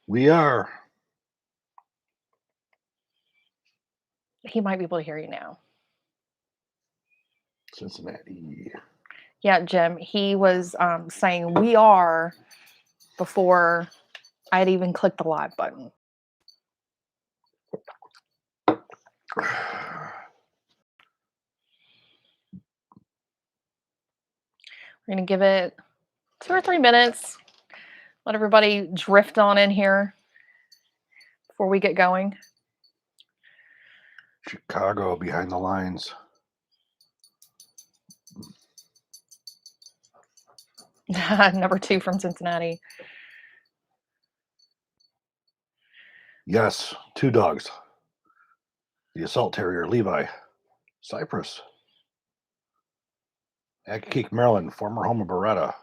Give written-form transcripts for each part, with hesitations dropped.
We are He might be able to hear you now. Cincinnati. Yeah, Jim, he was saying we are before I had even clicked the live button. We're going to give it 2 or 3 minutes. Let everybody drift on in here before we get going. Chicago behind the lines. Number 2 from Cincinnati. Yes, 2 dogs. The assault terrier Levi, Cypress, Accokeek, Maryland, former home of Beretta.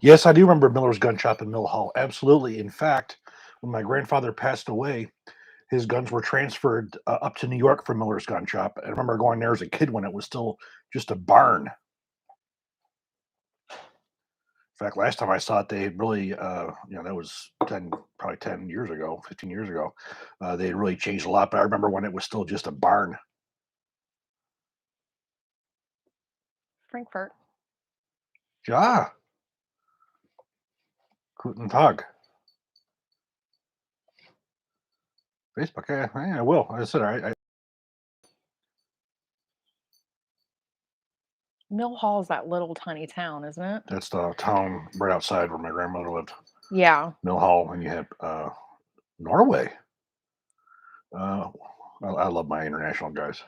Yes, I do remember Miller's Gun Shop in Mill Hall. Absolutely. In fact, when my grandfather passed away, his guns were transferred up to New York from Miller's Gun Shop. I remember going there as a kid when it was still just a barn. In fact, last time I saw it, they had really, that was probably 10 years ago, 15 years ago. They had really changed a lot, but I remember when it was still just a barn. Frankfurt. Ja. Guten Tag. Facebook, yeah, I will. I said, Mill Hall is that little tiny town, isn't it? that's the town right outside where my grandmother lived. Yeah. Mill Hall, and you have Norway. I love my international guys.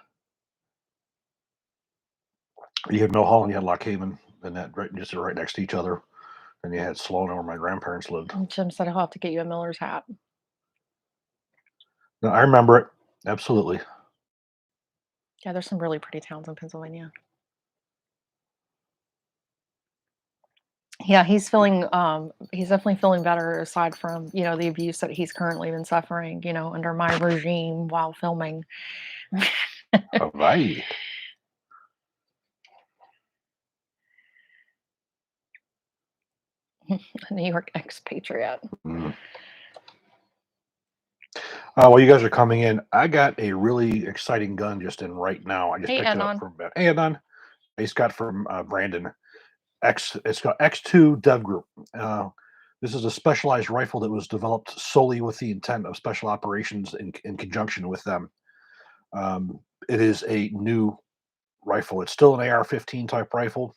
You had Mill Hall and you had Lock Haven, and that just right next to each other. And you had Sloan, where my grandparents lived. Jim said I'll have to get you a Miller's hat. No, I remember it. Absolutely. Yeah, there's some really pretty towns in Pennsylvania. Yeah, he's definitely feeling better aside from, the abuse that he's currently been suffering, under my regime while filming. Hawaii. New York expatriate. While you guys are coming in, I got a really exciting gun just in right now. I just Hey, picked it up Adnan. from Adnan. I just got from Brandon. It's got X2 Dev Group. This is a specialized rifle that was developed solely with the intent of special operations in conjunction with them. It is a new rifle. It's still an AR-15 type rifle.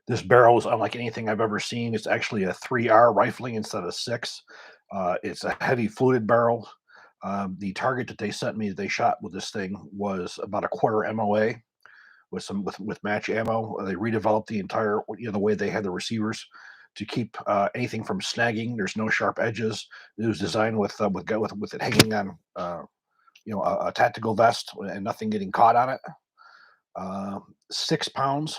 This barrel is unlike anything I've ever seen. It's actually a 3R rifling instead of 6. It's a heavy fluted barrel. The target that they sent me, they shot with this thing was about a quarter MOA with match ammo. They redeveloped the entire the way they had the receivers to keep anything from snagging. There's no sharp edges. It was designed with it hanging on a tactical vest and nothing getting caught on it. 6 pounds.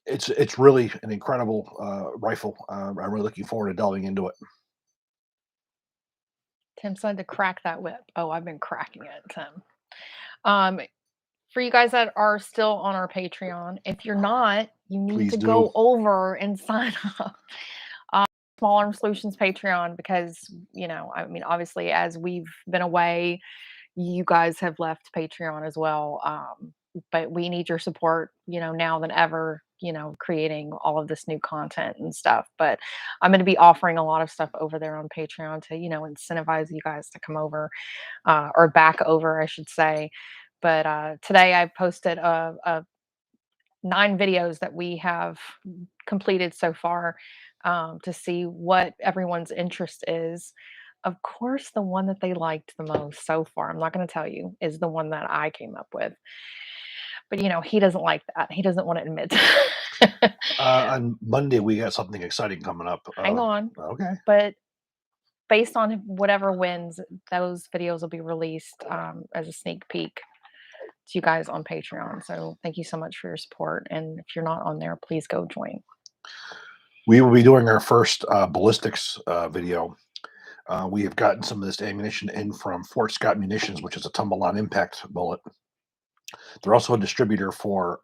It's really an incredible rifle. I'm really looking forward to delving into it. Tim said to crack that whip. Oh, I've been cracking it, Tim. For you guys that are still on our Patreon, if you're not, you need Please to do. go over and sign up. Small Arm Solutions Patreon, because obviously as we've been away, you guys have left Patreon as well. But we need your support, now than ever, creating all of this new content and stuff. But I'm going to be offering a lot of stuff over there on Patreon to, incentivize you guys to come over, or back over, I should say. But today I posted a 9 videos that we have completed so far, to see what everyone's interest is. Of course, the one that they liked the most so far, I'm not going to tell you, is the one that I came up with. But he doesn't like that. He doesn't want to admit. On Monday, we got something exciting coming up. Hang on. Okay. But based on whatever wins, those videos will be released as a sneak peek to you guys on Patreon. So thank you so much for your support. And if you're not on there, please go join. We will be doing our first ballistics video. We have gotten some of this ammunition in from Fort Scott Munitions, which is a tumble on impact bullet. They're also a distributor for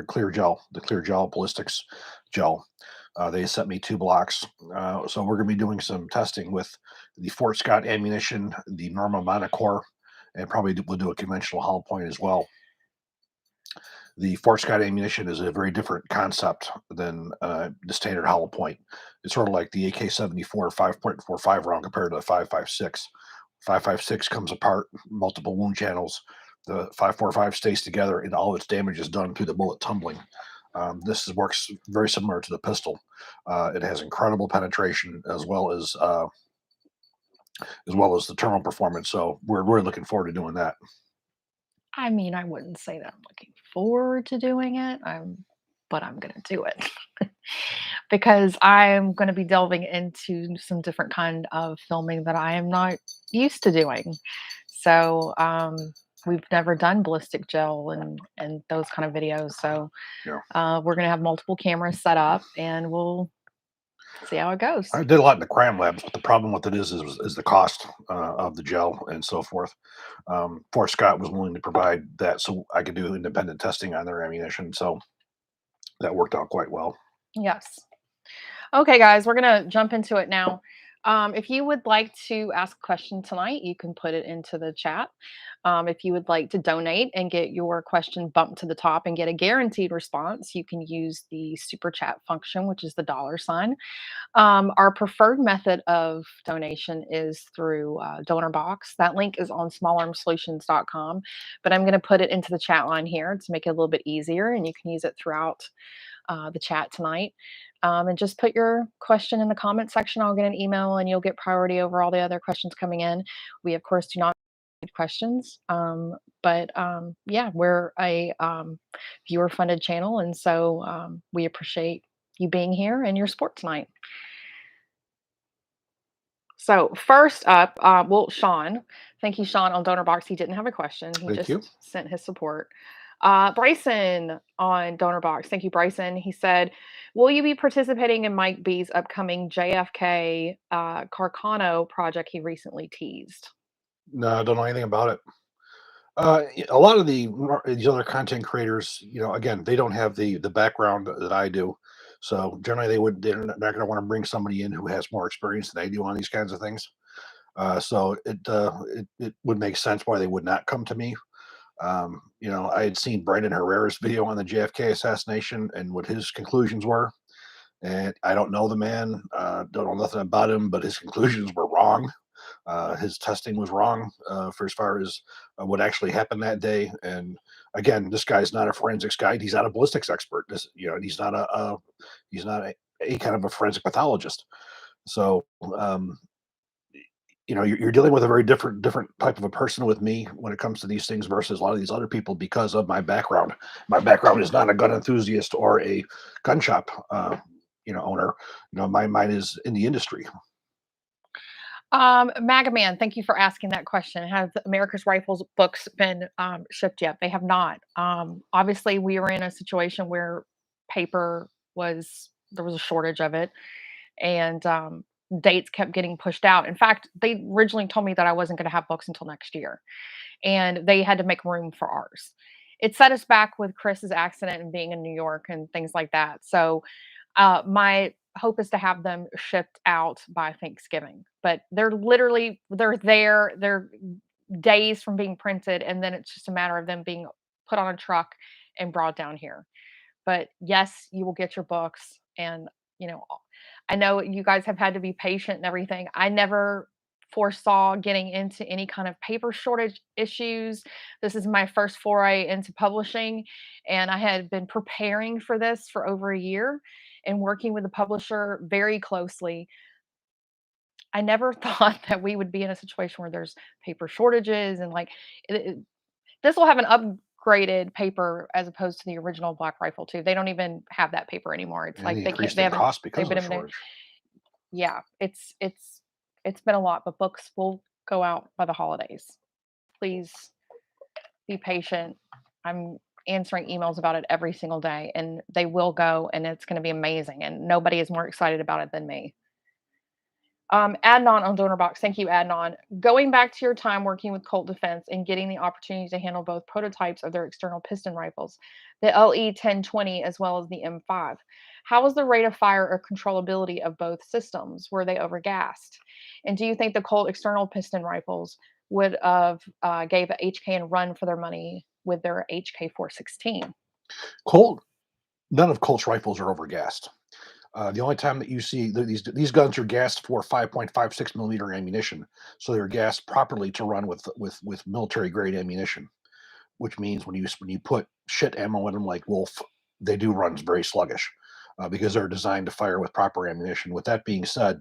clear gel, the clear gel ballistics gel. They sent me 2 blocks, so we're going to be doing some testing with the Fort Scott ammunition, the Norma Monocore, and probably we'll do a conventional hollow point as well. The Fort Scott ammunition is a very different concept than the standard hollow point. It's sort of like the AK-74 5.45 round compared to the 5.56. 5.56 comes apart, multiple wound channels. The 5.45 stays together, and all its damage is done through the bullet tumbling. Works very similar to the pistol. It has incredible penetration as well as the terminal performance. So we're really looking forward to doing that. I mean, I wouldn't say that I'm looking forward to doing it, but I'm gonna do it because I'm gonna be delving into some different kind of filming that I am not used to doing. So, we've never done ballistic gel and those kind of videos. So, Yeah. we're gonna have multiple cameras set up, and we'll see how it goes. I did a lot in the crime labs, but the problem with it is the cost of the gel and so forth. Fort Scott was willing to provide that, so I could do independent testing on their ammunition. So that worked out quite well. Yes. Okay, guys, we're gonna jump into it now. If you would like to ask a question tonight, you can put it into the chat. If you would like to donate and get your question bumped to the top and get a guaranteed response, you can use the super chat function, which is the $sign. Our preferred method of donation is through donor box. That link is on smallarmsolutions.com, but I'm going to put it into the chat line here to make it a little bit easier, and you can use it throughout the chat tonight. And just put your question in the comment section. I'll get an email and you'll get priority over all the other questions coming in. We, of course, do not take questions, but yeah, we're a viewer funded channel. And so we appreciate you being here and your support tonight. So first up, well, Sean, thank you, Sean, on Donor Box. He didn't have a question. He Thank you. just sent his support. Bryson on Donor Box. Thank you, Bryson. He said, "Will you be participating in Mike B's upcoming JFK Carcano project he recently teased?" No, I don't know anything about it. A lot of these other content creators, again, they don't have the background that I do. So generally, they're not going to want to bring somebody in who has more experience than they do on these kinds of things. So it would make sense why they would not come to me. I had seen Brandon Herrera's video on the JFK assassination and what his conclusions were. And I don't know the man, don't know nothing about him, but his conclusions were wrong. His testing was wrong for as far as what actually happened that day. And again, this guy's not a forensics guy. He's not a ballistics expert. He's not he's not a kind of a forensic pathologist. So um, you're dealing with a very different type of a person with me when it comes to these things versus a lot of these other people because of my background. My background is not a gun enthusiast or a gun shop owner. My mine is in the industry. Maga Man, thank you for asking that question. Have America's Rifles books been shipped yet? They have not. Obviously, we were in a situation where paper there was a shortage of it, and dates kept getting pushed out. In fact, they originally told me that I wasn't going to have books until next year, and they had to make room for ours. It set us back with Chris's accident and being in New York and things like that. So my hope is to have them shipped out by Thanksgiving, but they're there. They're days from being printed, and then it's just a matter of them being put on a truck and brought down here. But yes, you will get your books, and you know, I know you guys have had to be patient and everything. I never foresaw getting into any kind of paper shortage issues. This is my first foray into publishing, and I had been preparing for this for over a year and working with the publisher very closely. I never thought that we would be in a situation where there's paper shortages and this will have an upgraded paper as opposed to the original Black Rifle 2. They don't even have that paper anymore. It's And like the they can't increased they in haven't cost they've because of been the in there. shortage. Yeah, it's been a lot, but books will go out by the holidays. Please be patient. I'm answering emails about it every single day, and they will go, and it's going to be amazing. And nobody is more excited about it than me. Adnan on Donor Box. Thank you, Adnan. Going back to your time working with Colt Defense and getting the opportunity to handle both prototypes of their external piston rifles, the LE 1020 as well as the M5. How was the rate of fire or controllability of both systems? Were they overgassed? And do you think the Colt external piston rifles would have gave a HK and run for their money with their HK 416? Colt, none of Colt's rifles are overgassed. The only time that you see these guns are gassed for 5.56 millimeter ammunition, so they're gassed properly to run with military grade ammunition. Which means when you put shit ammo in them like Wolf, they do run very sluggish because they're designed to fire with proper ammunition. With that being said,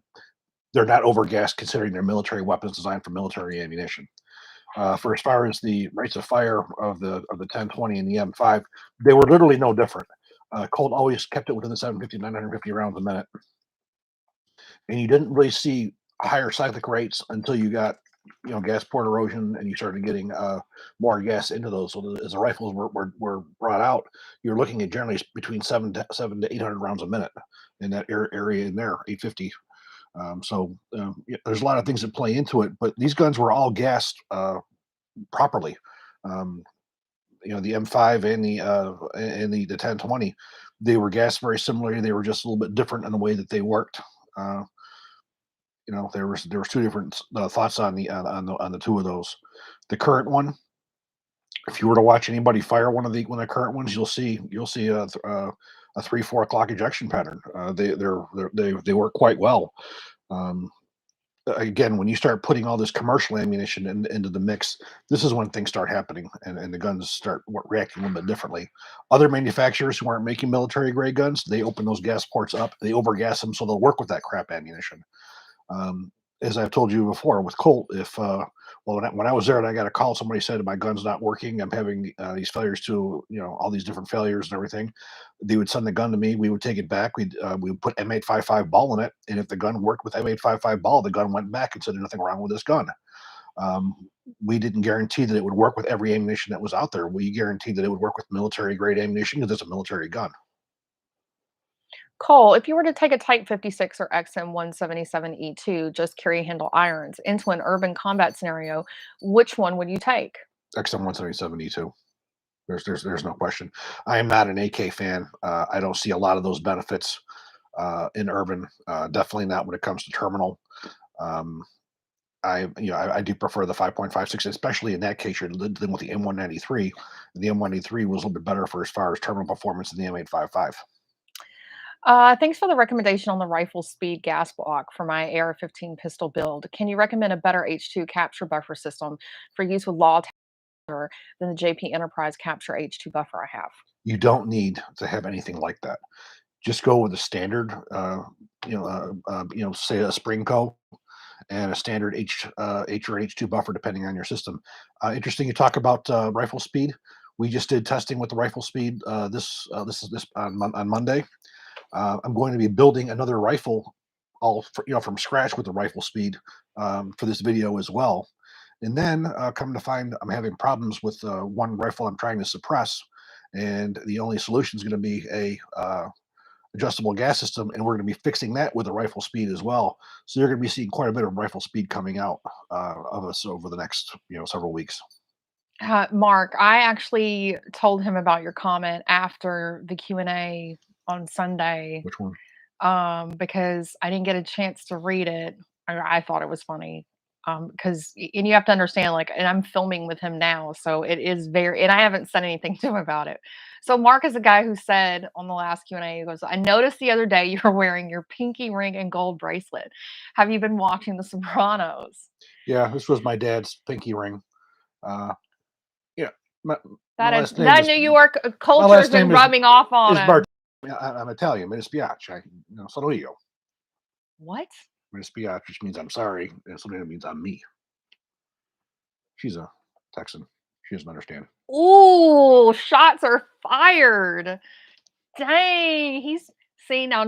they're not overgassed considering they're military weapons designed for military ammunition. For as far as the rates of fire of the 1020 and the M5, they were literally no different. Colt always kept it within the 750 950 rounds a minute, and you didn't really see higher cyclic rates until you got gas port erosion and you started getting more gas into those. So as the rifles were brought out, you're looking at generally between 7 to 800 rounds a minute in that area in there, 850. Yeah, there's a lot of things that play into it, but these guns were all gassed properly. Um, the M5 and the 1020, they were gassed very similarly. They were just a little bit different in the way that they worked. Uh, there was two different thoughts on the two of those. The current one, if you were to watch anybody fire one of the current ones, you'll see a 3 4 o'clock ejection pattern. They work quite well. Um, Again, when you start putting all this commercial ammunition into the mix, this is when things start happening and the guns start reacting a little bit differently. Other manufacturers who aren't making military grade guns, they open those gas ports up, they overgas them so they'll work with that crap ammunition. Um, as I've told you before with Colt, if when I was there and I got a call, somebody said my gun's not working. I'm having these failures to all these different failures and everything. They would send the gun to me. We would take it back. We would put M855 ball in it, and if the gun worked with M855 ball, the gun went back and said there's nothing wrong with this gun. Um, we didn't guarantee that it would work with every ammunition that was out there. We guaranteed that it would work with military grade ammunition because it's a military gun. Cole, if you were to take a Type 56 or XM 177E2 just carry handle irons into an urban combat scenario, which one would you take? XM177E2. There's no question. I am not an AK fan. I don't see a lot of those benefits in urban. Definitely not when it comes to terminal. Um, I do prefer the 5.56, especially in that case you're dealing with the M193. The M193 was a little bit better for as far as terminal performance than the M855. Thanks for the recommendation on the rifle speed gas block for my AR-15 pistol build. Can you recommend a better H2 capture buffer system for use with law than the JP Enterprise Capture H2 buffer I have? You don't need to have anything like that. Just go with a standard, say a Spring Co. And a standard H or H2 buffer, depending on your system. Interesting you talk about rifle speed. We just did testing with the rifle speed this on Monday. I'm going to be building another rifle from scratch with the rifle speed for this video as well. And then come to find I'm having problems with one rifle I'm trying to suppress, and the only solution is going to be a adjustable gas system, and we're going to be fixing that with a rifle speed as well. So you're going to be seeing quite a bit of rifle speed coming out of us over the next several weeks. Mark, I actually told him about your comment after the Q&A on Sunday, Which one? because I didn't get a chance to read it. I thought it was funny. Because and you have to understand, like, and I'm filming with him now, so it is very, and I haven't said anything to him about it. So Mark is the guy who said on the last Q&A, he goes, "I noticed the other day you were wearing your pinky ring and gold bracelet. Have you been watching The Sopranos?" Yeah, this was my dad's pinky ring. Uh, yeah, my, my That is last name that is New York my culture has last been name is rubbing off on is Bart. him. Yeah, I'm Italian, but it's Biatch. Sono io. What? It's Biatch, which means I'm sorry, and something means I'm me. She's a Texan. She doesn't understand. Ooh, shots are fired. Dang, he's see now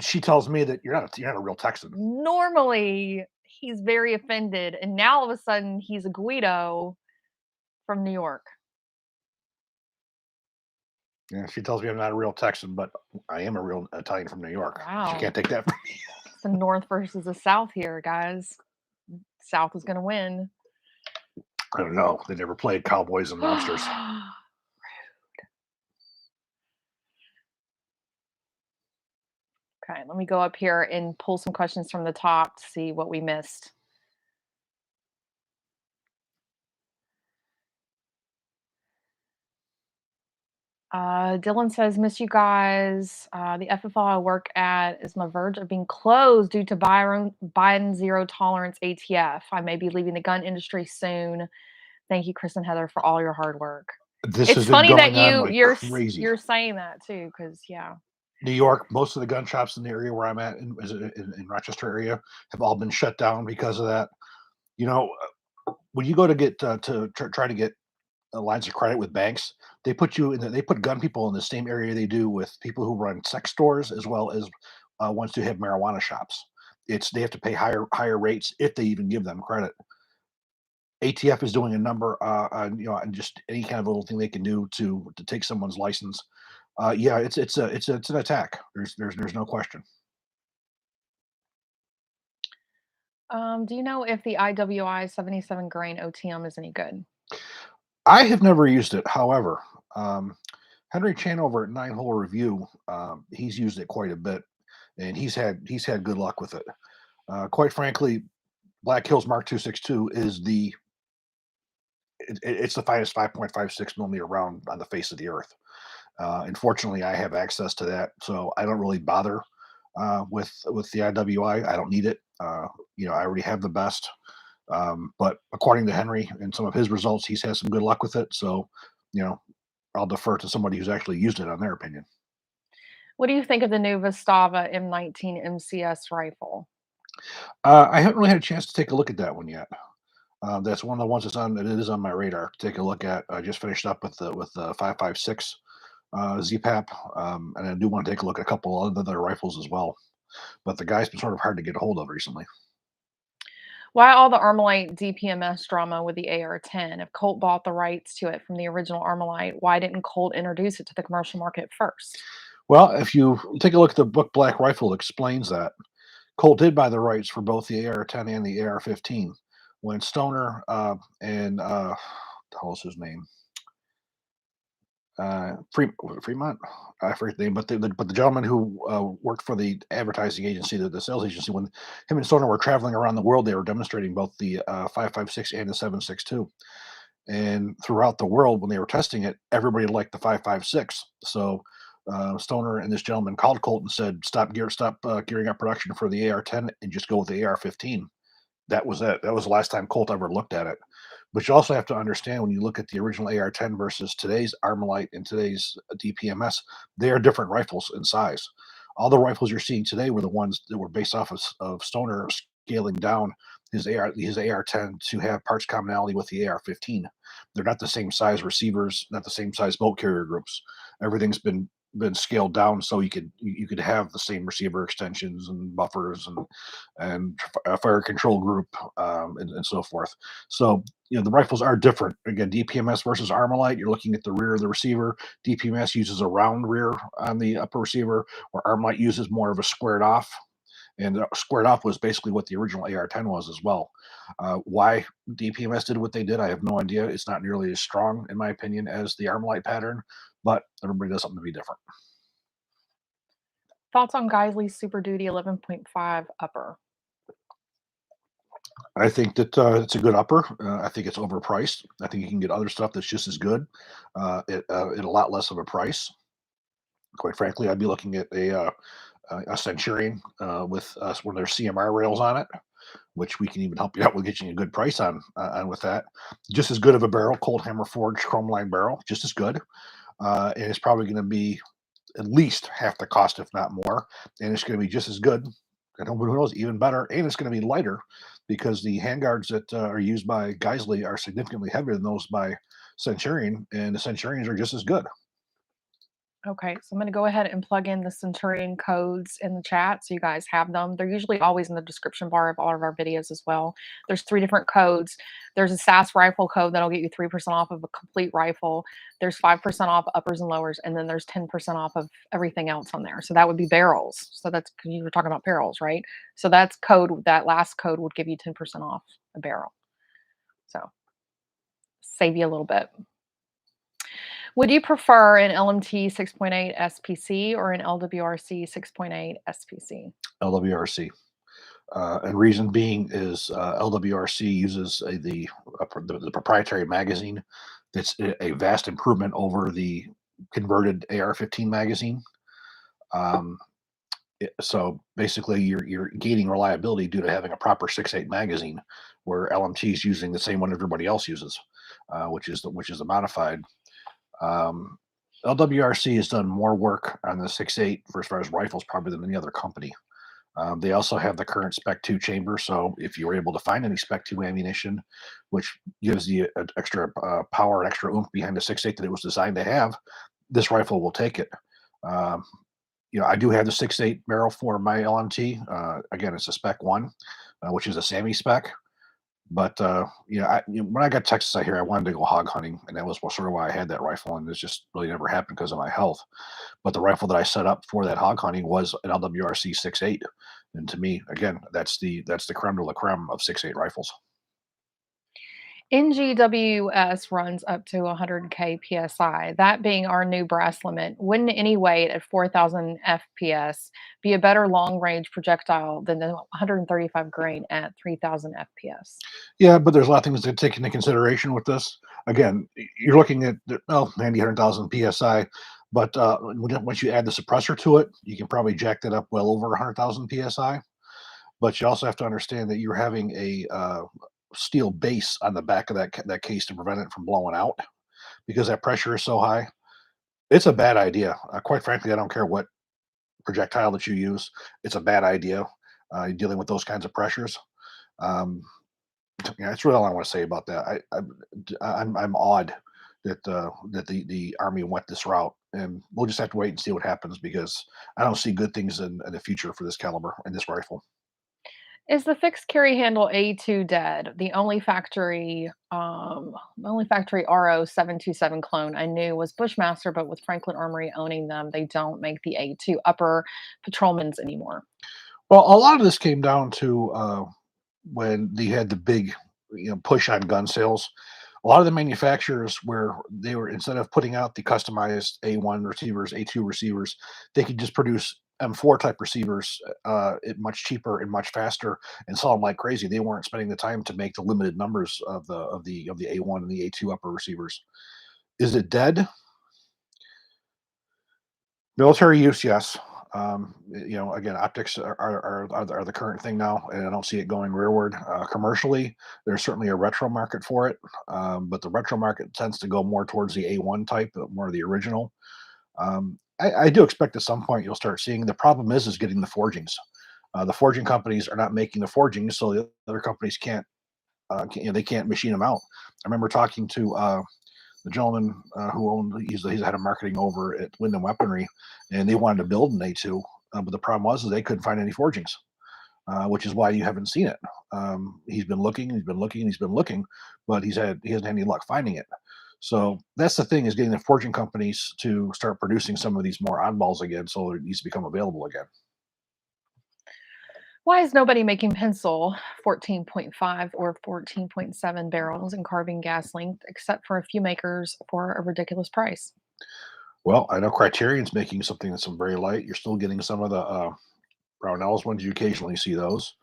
She tells me that you're not a real Texan. normally he's very offended, and now all of a sudden he's a Guido from New York. Yeah, she tells me I'm not a real Texan, but I am a real Italian from New York. She Wow. can't take that. the North versus the South here, guys. South is gonna win. I don't know. They never played cowboys and mobsters. Okay, let me go up here and pull some questions from the top to see what we missed. Dylan says, "Miss you guys. The FFL I work at is on the verge of being closed due to Biden zero tolerance ATF. I may be leaving the gun industry soon. Thank you, Chris and Heather, for all your hard work." This has It's been funny that going on like crazy. you're saying that too, because yeah. New York, most of the gun shops in the area where I'm at, in Rochester area, have all been shut down because of that. You know, when you go to get try to get lines of credit with banks, they put you in. They put gun people in the same area they do with people who run sex stores as well as ones who have marijuana shops. It's they have to pay higher rates if they even give them credit. ATF is doing a number on on just any kind of little thing they can do to take someone's license. Yeah, it's an attack. There's no question. Do you know if the IWI 77 grain OTM is any good? I have never used it. However, um, Henry Chan over at Nine Hole Review, he's used it quite a bit, and he's had good luck with it. Quite frankly, Black Hills Mark 262 is it's the finest 5.56 millimeter round on the face of the earth. Unfortunately, I have access to that, so I don't really bother with the IWI. I don't need it. I already have the best. But according to Henry and some of his results, he's had some good luck with it. So, you know, I'll defer to somebody who's actually used it on their opinion. What do you think of the new Vistava M19 MCS rifle? I haven't really had a chance to take a look at that one yet. That's one of the ones that is on my radar to take a look at. I just finished up with the 5.56 ZPAP, and I do want to take a look at a couple of other rifles as well. But the guy's been sort of hard to get a hold of recently. Why all the Armalite DPMS drama with the AR-10? If Colt bought the rights to it from the original Armalite, why didn't Colt introduce it to the commercial market first? Well, if you take a look at the book Black Rifle, it explains that Colt did buy the rights for both the AR-10 and the AR-15 when Stoner and the hell's his name? Fremont. I forget the name, but the gentleman who worked for the advertising agency, the sales agency, when him and Stoner were traveling around the world, they were demonstrating both the 5.56 and the 7.62. And throughout the world, when they were testing it, everybody liked the 5.56. So Stoner and this gentleman called Colt and said, stop gearing up production for the AR-10 and just go with the AR-15." That was it. That was the last time Colt ever looked at it. But you also have to understand when you look at the original AR-10 versus today's Armalite and today's DPMS, they are different rifles in size. All the rifles you're seeing today were the ones that were based off of Stoner scaling down his AR-10 to have parts commonality with the AR-15. They're not the same size receivers, not the same size bolt carrier groups. Everything's been scaled down so you could have the same receiver extensions and buffers and a fire control group, and so forth. So the rifles are different. Again, DPMS versus Armalite, you're looking at the rear of the receiver. DPMS uses a round rear on the upper receiver, where Armalite uses more of a squared off. And squared off was basically what the original AR-10 was as well. Why DPMS did what they did, I have no idea. It's not nearly as strong, in my opinion, as the Armalite pattern, but everybody does something to be different. Thoughts on Geisley's Super Duty 11.5 upper? I think that it's a good upper. I think it's overpriced. I think you can get other stuff that's just as good at a lot less of a price. Quite frankly, I'd be looking at a Centurion with one of their CMR rails on it, which we can even help you out with getting a good price on with that. Just as good of a barrel, cold hammer forged chrome line barrel, just as good. And it's probably going to be at least half the cost, if not more. And it's going to be just as good. And who knows, even better. And it's going to be lighter because the handguards that are used by Geisley are significantly heavier than those by Centurion, and the Centurions are just as good. Okay, so I'm going to go ahead and plug in the Centurion codes in the chat so you guys have them. They're usually always in the description bar of all of our videos as well. There's three different codes. There's a SAS rifle code that'll get you 3% off of a complete rifle. There's 5% off uppers and lowers, and then there's 10% off of everything else on there. So that would be barrels. So that's because you were talking about barrels, right? So that's code, that last code would give you 10% off a barrel. So save you a little bit. Would you prefer an LMT 6.8 SPC or an LWRC 6.8 SPC? LWRC. And reason being is LWRC uses the proprietary magazine that's a vast improvement over the converted AR-15 magazine. Um, so basically, you're gaining reliability due to having a proper 6.8 magazine, where LMT is using the same one everybody else uses, which is the modified. Um, LWRC has done more work on the 6.8 for as far as rifles probably than any other company. They also have the current Spec 2 chamber, so if you were able to find any Spec 2 ammunition, which gives you extra power and extra oomph behind the 6.8 that it was designed to have, this rifle will take it. Um, I do have the 6.8 barrel for my LMT. Again, it's a Spec 1, which is a SAMI spec. But when I got to Texas out here, I wanted to go hog hunting, and that was sort of why I had that rifle, and it's just really never happened because of my health. But the rifle that I set up for that hog hunting was an LWRC 6.8, and to me, again, that's the creme de la creme of 6.8 rifles. NGWS runs up to 100K PSI. That being our new brass limit, wouldn't any weight at 4,000 FPS be a better long range projectile than the 135 grain at 3,000 FPS? Yeah, but there's a lot of things to take into consideration with this. Again, you're looking at 90, 100,000 psi, but once you add the suppressor to it, you can probably jack that up well over 100,000 psi. But you also have to understand that you're having a steel base on the back of that case to prevent it from blowing out because that pressure is so high. It's a bad idea. Quite frankly, I don't care what projectile that you use. It's a bad idea dealing with those kinds of pressures. Um, yeah, that's really all I want to say about that. I'm awed that the army went this route, and we'll just have to wait and see what happens because I don't see good things in the future for this caliber and this rifle. Is the fixed carry handle A2 dead? The only factory RO727 clone I knew was Bushmaster, but with Franklin Armory owning them, they don't make the A2 upper patrolmans anymore. Well, a lot of this came down to when they had the big, push on gun sales. A lot of the manufacturers where they were instead of putting out the customized A1 receivers, A2 receivers, they could just produce M4 type receivers at much cheaper and much faster and sell them like crazy. They weren't spending the time to make the limited numbers of the A1 and the A2 upper receivers. Is it dead? Military use, yes. Again, optics are the current thing now, and I don't see it going rearward. Commercially, there's certainly a retro market for it, but the retro market tends to go more towards the A1 type, more of the original. I do expect at some point you'll start seeing. The problem is getting the forgings. The forging companies are not making the forgings, so the other companies they can't machine them out. I remember talking to the gentleman who owned he's the head of marketing over at Wyndham Weaponry, and they wanted to build an A2, but the problem was is they couldn't find any forgings, which is why you haven't seen it. He's been looking, he's been looking, he's been looking, but he hasn't had any luck finding it. So that's the thing is getting the forging companies to start producing some of these more oddballs again, so it needs to become available again. Why is nobody making pencil 14.5 or 14.7 barrels and carbine gas length except for a few makers for a ridiculous price? Well, I know Criterion's making something that's some very light. You're still getting some of the Brownells ones. You occasionally see those.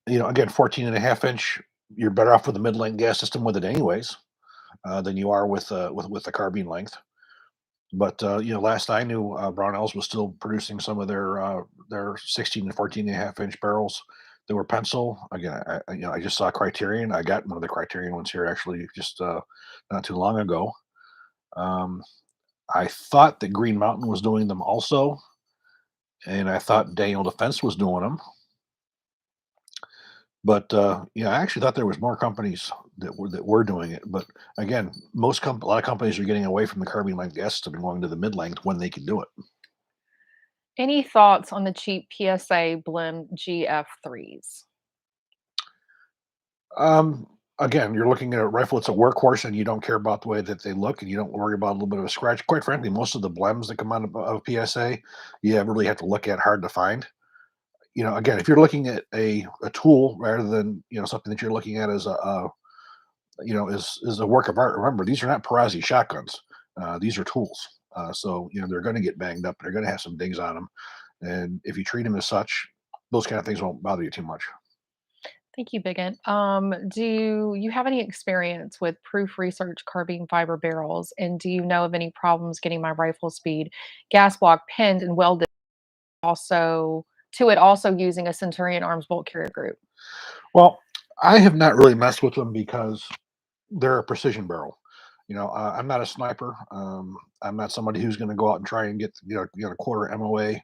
Again, 14 and a half inch, you're better off with a mid-length gas system with it anyways, than you are with the carbine length. But last I knew, Brownells was still producing some of their 16 and 14 and a half inch barrels that were pencil. Again, I just saw Criterion. I got one of the Criterion ones here actually just not too long ago. Um, I thought that Green Mountain was doing them also, and I thought Daniel Defense was doing them. But, yeah, I actually thought there was more companies that were doing it, but again, a lot of companies are getting away from the carbine length guests and going to the mid length when they can do it. Any thoughts on the cheap PSA Blim GF3s? Um, Again, you're looking at a rifle, it's a workhorse, and you don't care about the way that they look, and you don't worry about a little bit of a scratch. Quite frankly, most of the blems that come out of PSA, really have to look at hard to find. Again, if you're looking at a tool rather than something that you're looking at as is a work of art. Remember, these are not Perazzi shotguns. These are tools. So they're going to get banged up. They're going to have some dings on them, and if you treat them as such, those kind of things won't bother you too much. Thank you, Biggin. Do you have any experience with proof research carbine fiber barrels? And do you know of any problems getting my rifle speed gas block pinned and welded also to it also using a Centurion Arms bolt carrier group? Well, I have not really messed with them because they're a precision barrel. I'm not a sniper. I'm not somebody who's going to go out and try and get a quarter MOA.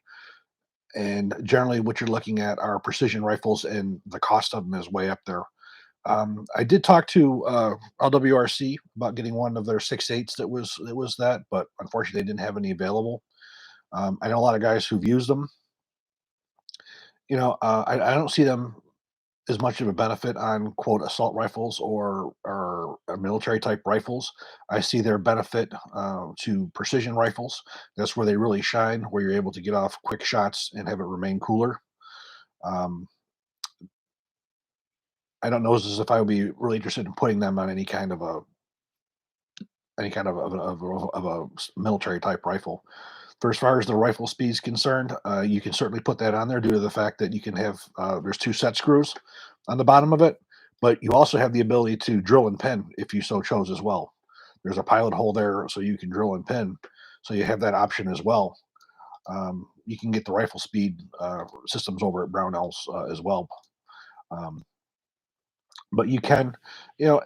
And generally, what you're looking at are precision rifles, and the cost of them is way up there. I did talk to LWRC about getting one of their 6.8s that, but unfortunately, they didn't have any available. I know a lot of guys who've used them. I don't see them as much of a benefit on quote assault rifles or military type rifles. I see their benefit to precision rifles. That's where they really shine, where you're able to get off quick shots and have it remain cooler. Um, I don't know as if I would be really interested in putting them on any kind of a military type rifle. For as far as the rifle speed is concerned, you can certainly put that on there due to the fact that you can have there's two set screws on the bottom of it, but you also have the ability to drill and pin if you so chose as well. There's a pilot hole there, so you can drill and pin. So you have that option as well. You can get the rifle speed systems over at Brownells as well. Um, but you can, you know,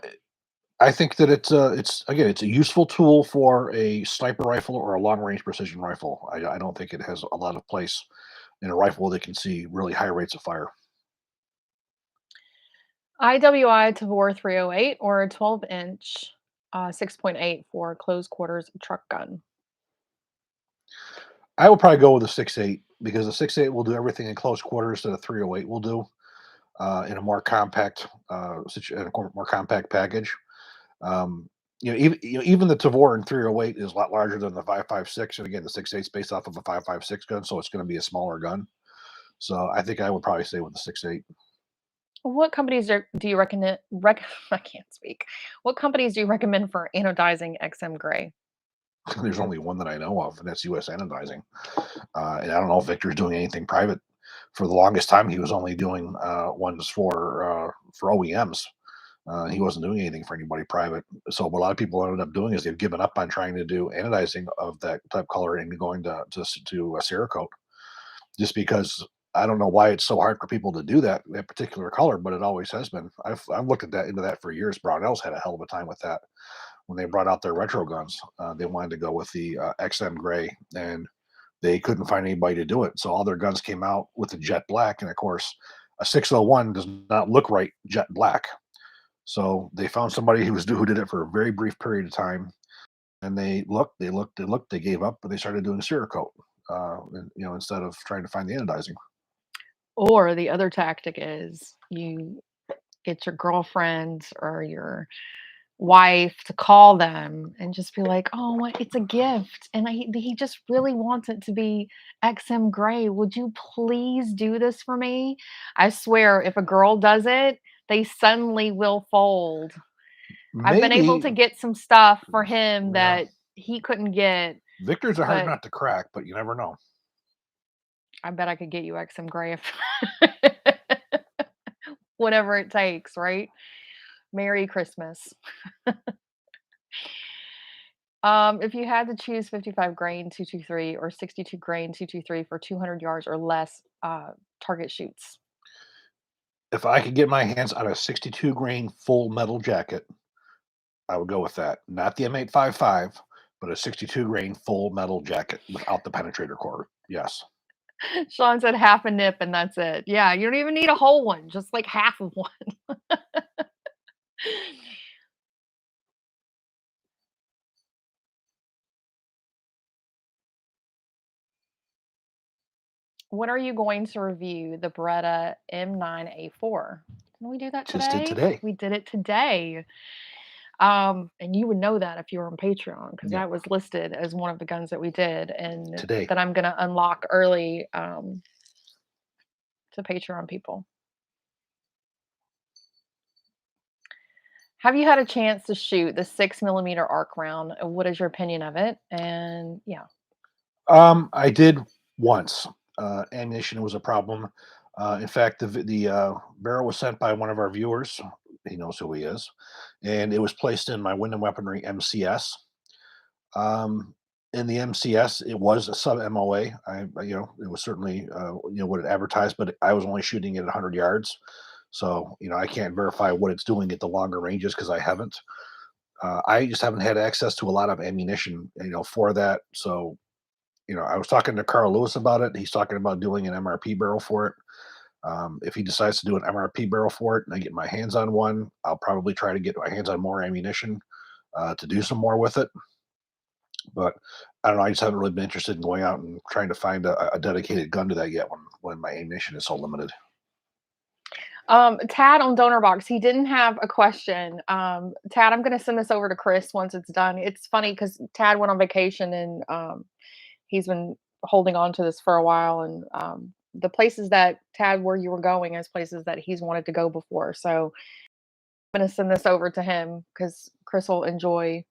I think that it's a useful tool for a sniper rifle or a long range precision rifle. I don't think it has a lot of place in a rifle that can see really high rates of fire. IWI Tavor 308 or a 12-inch 6.8 for close quarters truck gun. I will probably go with a 6.8 because a 6.8 will do everything in close quarters that a 308 will do in a more compact more compact package. Um, even the Tavor in 308 is a lot larger than the 5.56, and again, the 6.8 is based off of a 5.56 gun, so it's going to be a smaller gun. So I think I would probably stay with the 6.8. What companies do you recommend? I can't speak. What companies do you recommend for anodizing XM gray? There's only one that I know of, and that's US Anodizing. And I don't know if Victor's doing anything private. For the longest time, he was only doing ones for OEMs. He wasn't doing anything for anybody private. So what a lot of people ended up doing is they've given up on trying to do anodizing of that type color and going to a Cerakote, just because I don't know why it's so hard for people to do that particular color, but it always has been. I've looked at that into that for years. Brownells had a hell of a time with that when they brought out their retro guns. They wanted to go with the XM gray, and they couldn't find anybody to do it. So all their guns came out with the jet black, and of course, a 601 does not look right jet black. So they found somebody who did it for a very brief period of time, and they gave up, but they started doing Cerakote, instead of trying to find the anodizing. Or the other tactic is you get your girlfriend or your wife to call them and just be like, "Oh, it's a gift, and he just really wants it to be XM gray. Would you please do this for me?" I swear, if a girl does it, they suddenly will fold. I've been able Maybe, to get some stuff for him yeah. that he couldn't get, Victor's a hard but nut to crack, but you never know. I bet I could get you XM gray if whatever it takes, right? Merry Christmas. If you had to choose 55 grain 223 or 62 grain 223 for 200 yards or less target shoots. If I could get my hands on a 62 grain full metal jacket, I would go with that. Not the M855, but a 62 grain full metal jacket without the penetrator core. Yes. Sean said half a nip and that's it. Yeah, you don't even need a whole one, just like half of one. When are you going to review the Beretta M9A4? Didn't we do that Just did today? today. We did it today. And you would know that if you were on Patreon because Yeah, that was listed as one of the guns that we did and today. that I'm gonna unlock early to Patreon people. Have you had a chance to shoot the 6 millimeter arc round? What is your opinion of it? And yeah. I did once. Ammunition was a problem. In fact, the barrel was sent by one of our viewers. He knows who he is, and it was placed in my Wind and Weaponry MCS. In the MCS, it was a sub MOA. It was certainly what it advertised, but I was only shooting it at 100 yards. So I can't verify what it's doing at the longer ranges because I haven't. I just haven't had access to a lot of ammunition, for that. So I was talking to Carl Lewis about it. He's talking about doing an MRP barrel for it. If he decides to do an MRP barrel for it and I get my hands on one, I'll probably try to get my hands on more ammunition to do some more with it. But I don't know. I just haven't really been interested in going out and trying to find a dedicated gun to that yet when my ammunition is so limited. Tad on Donor Box, he didn't have a question. Tad, I'm gonna send this over to Chris once it's done. It's funny because Tad went on vacation and he's been holding on to this for a while. And the places that Tad where you were going is places that he's wanted to go before. So I'm gonna send this over to him because Chris will enjoy.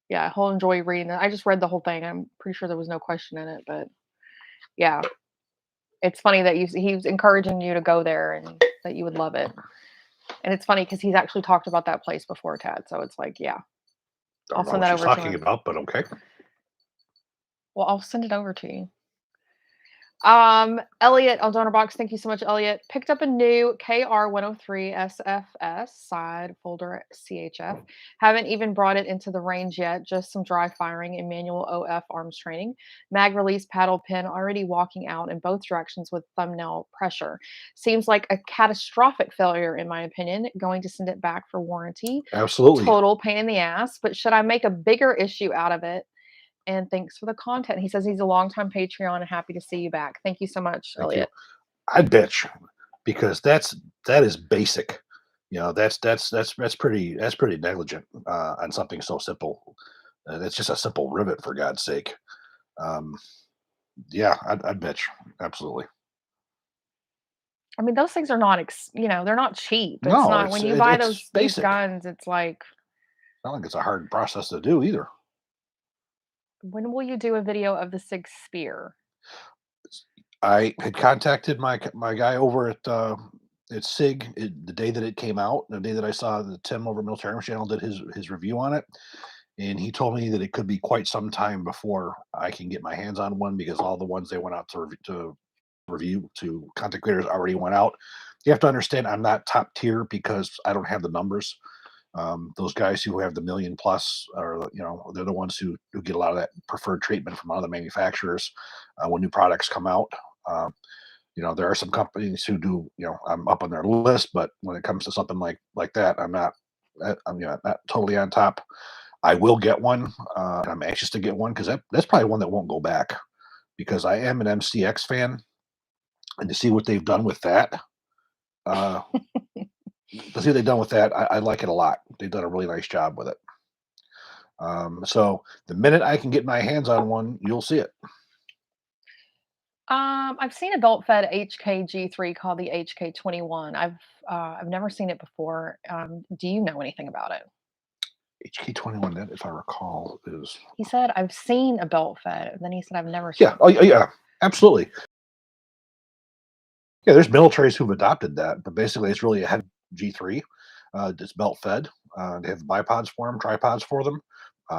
Yeah, he'll enjoy reading it. I just read the whole thing. I'm pretty sure there was no question in it, but yeah, it's funny that he's encouraging you to go there and that you would love it. And it's funny because he's actually talked about that place before, Tad. So it's like, yeah, I I'll don't know send what that she's over to talking him. about, but okay. Well, I'll send it over to you. Elliot on Donor Box, thank you so much, Elliot. Picked up a new KR 103 SFS side folder CHF. Haven't even brought it into the range yet, just some dry firing and manual OF arms training. Mag release paddle pin already walking out in both directions with thumbnail pressure. Seems like a catastrophic failure, in my opinion. Going to send it back for warranty. Absolutely. Total pain in the ass, but should I make a bigger issue out of it? And thanks for the content. He says he's a longtime Patreon and happy to see you back. Thank you so much, Thank you. Elliot. I'd bitch because that is basic. That's pretty negligent on something so simple. That's just a simple rivet for God's sake. Um, yeah, I'd bitch absolutely. I mean, those things are not, they're not cheap. It's No, not it's when you buy it's these basic. guns. It's like, Not like it's a hard process to do either. when will you do a video of the Sig Spear? I had contacted my guy over at SIG the day that it came out, the day that I saw the Tim over Military Arms Channel did his review on it, and he told me that it could be quite some time before I can get my hands on one because all the ones they went out to review to content creators already went out. You have to understand I'm not top tier because I don't have the numbers. Those guys who have the million plus are, they're the ones who get a lot of that preferred treatment from other manufacturers when new products come out. Um, there are some companies who do, I'm up on their list, but when it comes to something like that, I'm not, not totally on top. I will get one. And I'm anxious to get one because that's probably one that won't go back because I am an MCX fan, and to see what they've done with that, uh, to see what they've done with that, I like it a lot. They've done a really nice job with it. So the minute I can get my hands on one, you'll see it. I've seen a belt-fed HKG3 called the HK21. I've never seen it before. Do you know anything about it? HK21, that if I recall, is He said I've seen a belt-fed, and then he said I've never seen yeah, it oh yeah, before. yeah, absolutely. Yeah, there's militaries who've adopted that, but basically it's really a head G3. It's belt fed. They have bipods for them, tripods for them,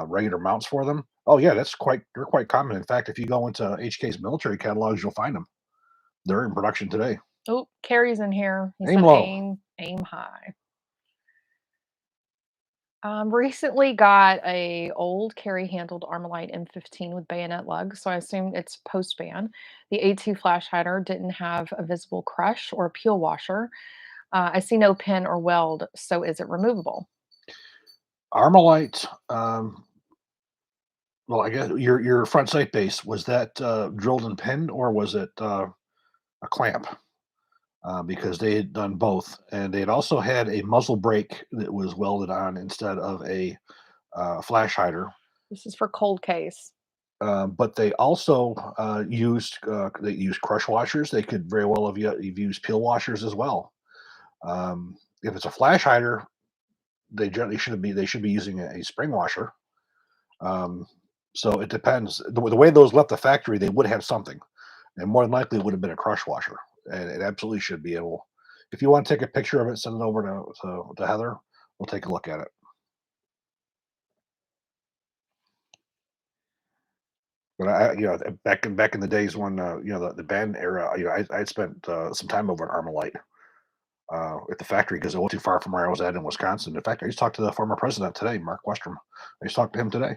regular mounts for them. Oh yeah, they're quite common. In fact, if you go into HK's military catalogs, you'll find them. They're in production today. Oh, Carrie's in here. He Aim said low. aim high. Recently got a old carry-handled Armalite M15 with bayonet lugs, so I assume it's post-ban. The A2 flash hider didn't have a visible crush or peel washer. I see no pin or weld, so is it removable? Armalite, well, I guess your front sight base, was that, drilled and pinned, or was it, a clamp? Because they had done both, and they had also had a muzzle brake that was welded on instead of a, flash hider. This is for cold case. But they also, they used crush washers. They could very well have used peel washers as well. If it's a flash hider, they should be using a spring washer. Um, so it depends. The way those left the factory, they would have something, and more than likely it would have been a crush washer, and it absolutely should be able. If you want to take a picture of it, send it over to Heather. We'll take a look at it. But back in the days when the band era, I had spent some time over at Armalite at the factory because it wasn't too far from where I was at in Wisconsin. In fact, I just talked to the former president today, Mark Westrom. I just talked to him today.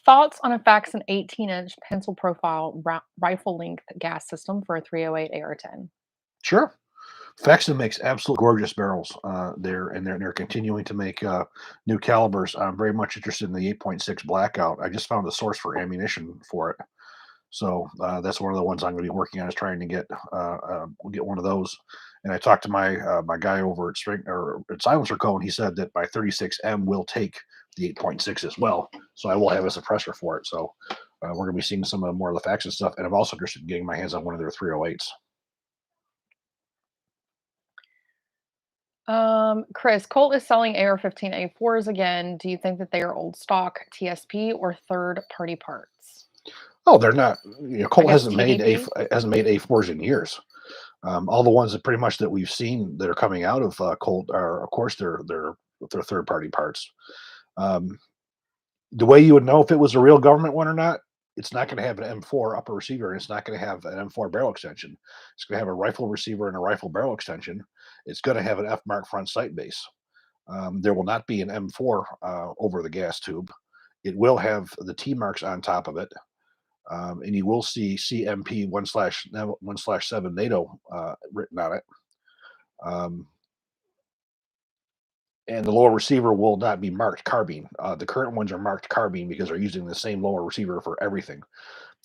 Thoughts on a Faxon 18-inch pencil profile rifle length gas system for a 308 AR-10? Sure. Faxon makes absolute gorgeous barrels. They're continuing to make new calibers. I'm very much interested in the 8.6 Blackout. I just found a source for ammunition for it, so that's one of the ones I'm going to be working on is trying to get one of those. And I talked to my guy over at String or at Silencer Co. And he said that my 36M will take the 8.6 as well, so I will have a suppressor for it. So we're going to be seeing some of more of the Faxon stuff, and I'm also interested in getting my hands on one of their 308s. Chris, Colt is selling AR-15 A4s again. Do you think that they are old stock TSP or third-party parts? Oh, they're not. I Colt guess TDP. hasn't made A4s in years. All the ones that pretty much that we've seen that are coming out of Colt are, of course, they're third party parts. Um, the way you would know if it was a real government one or not, it's not going to have an M4 upper receiver, and it's not going to have an M4 barrel extension. It's going to have a rifle receiver and a rifle barrel extension. It's going to have an F mark front sight base. There will not be an M4 over the gas tube. It will have the T marks on top of it, and you will see CMP one slash seven NATO written on it. Um, and the lower receiver will not be marked carbine. The current ones are marked carbine because they're using the same lower receiver for everything.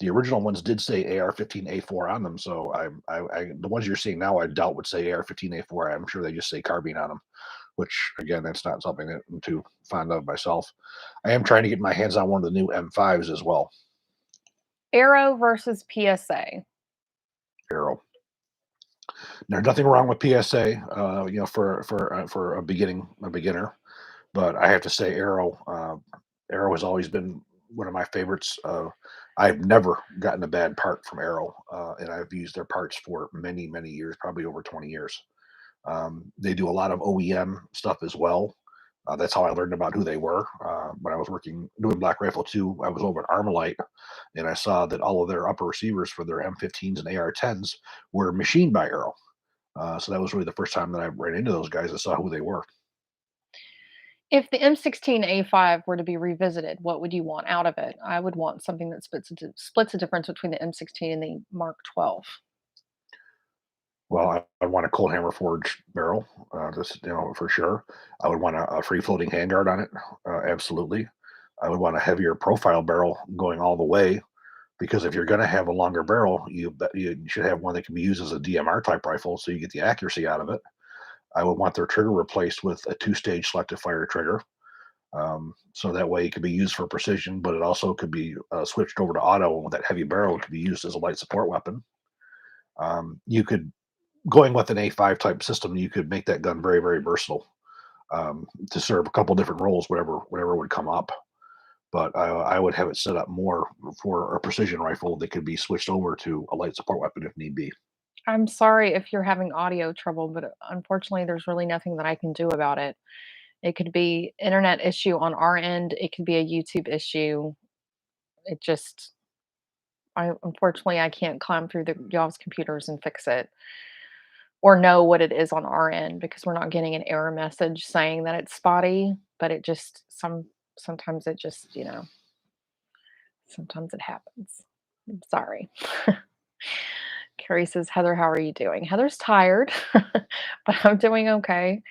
The original ones did say AR-15A4 on them, so the ones you're seeing now, I doubt would say AR-15A4. I'm sure they just say carbine on them, which again, that's not something that I'm too fond of myself. I am trying to get my hands on one of the new M5s as well. Arrow versus PSA. Arrow. There's nothing wrong with PSA, for a beginner. But I have to say, Arrow has always been one of my favorites. I've never gotten a bad part from Arrow, and I've used their parts for many years, probably over 20 years. They do a lot of OEM stuff as well. That's how I learned about who they were. When I was working doing Black Rifle 2, I was over at Armalite, and I saw that all of their upper receivers for their M15s and AR-10s were machined by Arrow. So that was really the first time that I ran into those guys and saw who they were. If the M16A5 were to be revisited, what would you want out of it? I would want something that splits the difference between the M16 and the Mark 12. Well, I want a cold hammer forged barrel, just for sure. I would want a free floating handguard on it, absolutely. I would want a heavier profile barrel going all the way because if you're going to have a longer barrel, you should have one that can be used as a DMR type rifle, so you get the accuracy out of it. I would want their trigger replaced with a two-stage selective fire trigger, so that way it could be used for precision, but it also could be switched over to auto, and with that heavy barrel, it could be used as a light support weapon. You could Going with an A5 type system, you could make that gun very versatile, to serve a couple different roles, whatever would come up. But I would have it set up more for a precision rifle that could be switched over to a light support weapon if need be. I'm sorry if you're having audio trouble, but unfortunately, there's really nothing that I can do about it. It could be internet issue on our end. It could be a YouTube issue. It just, I unfortunately I can't climb through the y'all's computers and fix it. or know what it is on our end because we're not getting an error message saying that it's spotty, but it just sometimes it just, sometimes it happens. I'm sorry. Carrie says, Heather, how are you doing? Heather's tired, but I'm doing okay.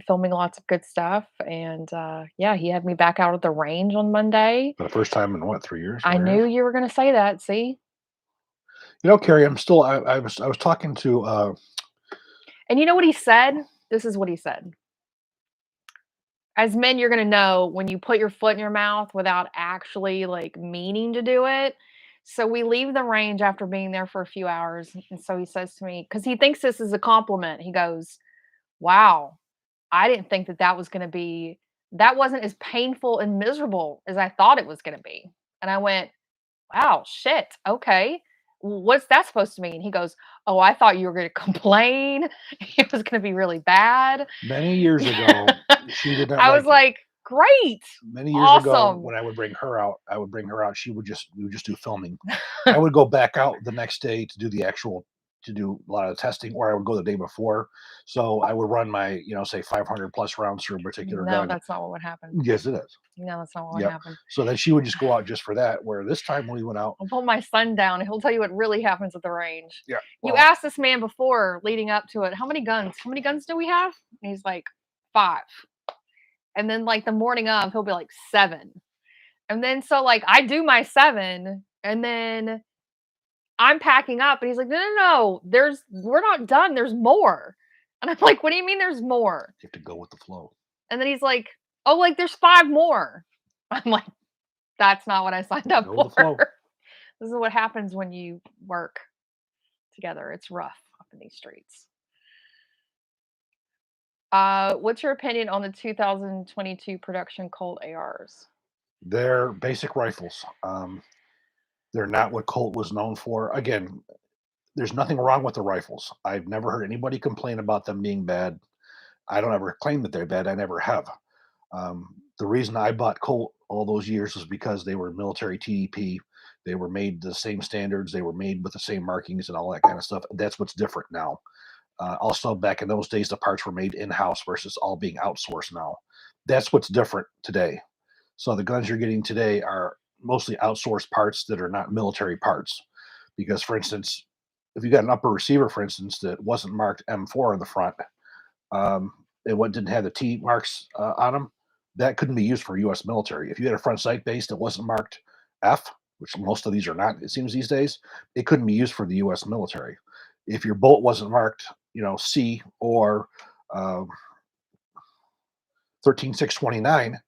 Filming lots of good stuff. And yeah, he had me back out at the range on Monday. For the first time in what, 3 years, I 4 years? knew you were going to say that. See? Carrie, I was talking to And you know what he said? This is what he said. As men, you're going to know when you put your foot in your mouth without actually like meaning to do it. So we leave the range after being there for a few hours. And so he says to me, because he thinks this is a compliment, he goes, wow, I didn't think that that wasn't as painful and miserable as I thought it was going to be. And I went, wow, shit. Okay. What's that supposed to mean? He goes, oh, I thought you were going to complain. It was going to be really bad. many years ago, she did not I was like it. like, great. Many years ago, Awesome. when I would bring her out, we would just do filming. I would go back out the next day to do a lot of testing, or I would go the day before. So I would run my, say 500 plus rounds through a particular No, gun. that's not what would happen. Yes, it is. No, that's not what would Yep. happen. So then she would just go out just for that. Where this time we went out. I'll pull my son down and he'll tell you what really happens at the range. Yeah. You Well, asked this man before leading up to it, how many guns? How many guns do we have? And he's like, five. And then like the morning of, he'll be like seven. And then so like I do my seven and then I'm packing up and he's like, no, no, no, we're not done. There's more. And I'm like, what do you mean there's more? you have to go with the flow. And then he's like, oh, like there's five more. I'm like, that's not what I signed up Go with the for. flow. This is what happens when you work together. It's rough up in these streets. What's your opinion on the 2022 production Colt ARs? They're basic rifles. They're not what Colt was known for. Again, there's nothing wrong with the rifles. I've never heard anybody complain about them being bad. I don't ever claim that they're bad. I never have. The reason I bought Colt all those years was because they were military TDP. They were made the same standards. They were made with the same markings and all that kind of stuff. That's what's different now. Also, back in those days, the parts were made in house versus all being outsourced now. That's what's different today. So the guns you're getting today are mostly outsourced parts that are not military parts. Because, for instance, if you got an upper receiver, for instance, that wasn't marked M4 on the front, didn't have the T marks on them, that couldn't be used for U.S. military. If you had a front sight base that wasn't marked F, which most of these are not, it seems these days, it couldn't be used for the U.S. military. If your bolt wasn't marked, C or uh, 13629,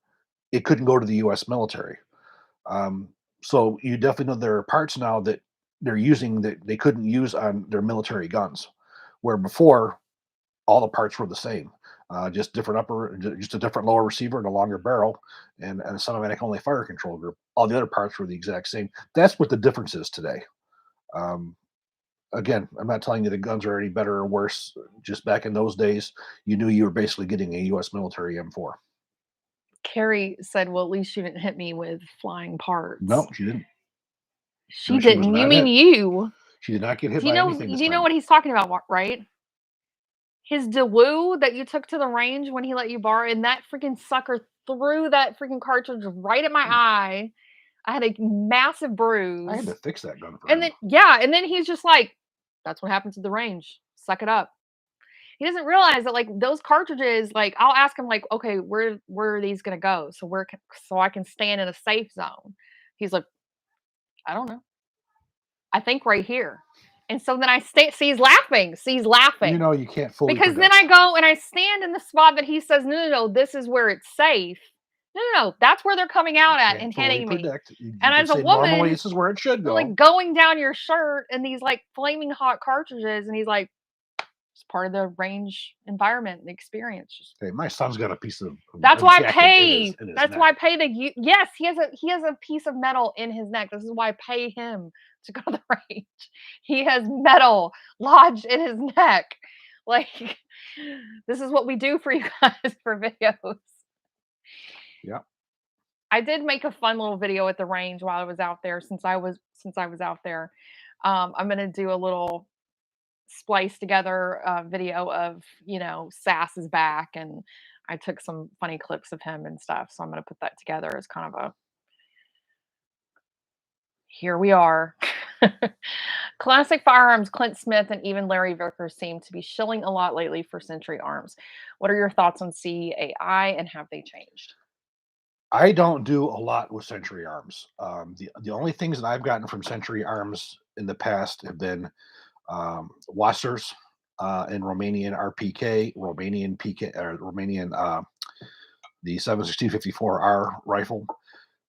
it couldn't go to the U.S. military. Um, so you definitely know there are parts now that they're using that they couldn't use on their military guns, where before all the parts were the same, just just a different lower receiver and a longer barrel, and a semi-automatic only fire control group. All the other parts were the exact same. That's what the difference is today. Um, Again, I'm not telling you the guns are any better or worse. Just back in those days, you knew you were basically getting a U.S. military M4. Carrie said, well, at least you didn't hit me with flying parts. No, she didn't. She No, she was didn't. You not mean hit. you? She did not get hit Do you by know? anything Do this you know time. what he's talking about? Right? His Dewoo that you took to the range when he let you borrow, and that freaking sucker threw that freaking cartridge right at my eye. I had a massive I had to bruise. fix that gun for And him. then yeah, and then he's just like, "That's what happens at the range. Suck it up." He doesn't realize that like those cartridges, like I'll ask him like, "Okay, where are these gonna go? So I can stand in a safe zone." He's like, "I don't know. I think right here." And so then I stay. See, he's laughing. See, he's laughing. You can't fully Because then predict. I go and I stand in the spot that he says, "No, no, no, this is where it's safe." No, no, no, that's where they're coming You out at can't and fully hitting me. predict. You And can as a say normally woman, this is where it should they're like go. going down your shirt and these like flaming hot cartridges, and he's like, "It's part of the range environment, the experience." Just Okay, my son's got a piece of that's a why I jacket pay. in his That's neck. why I pay yes, he has a piece of metal in his neck. This is why I pay him to go to the range. He has metal lodged in his neck. Like this is what we do for you guys for videos. Yeah. I did make a fun little video at the range while I was out there since I was out there. I'm gonna do a little spliced together a video of, Sass is back, and I took some funny clips of him and stuff. So I'm going to put that together as kind of a here we are. Classic firearms, Clint Smith and even Larry Vickers seem to be shilling a lot lately for Century Arms. What are your thoughts on CAI and have they changed? I don't do a lot with Century Arms. The only things that I've gotten from Century Arms in the past have been Wassers and Romanian RPK, Romanian PK, or Romanian the 7.62-54R rifle.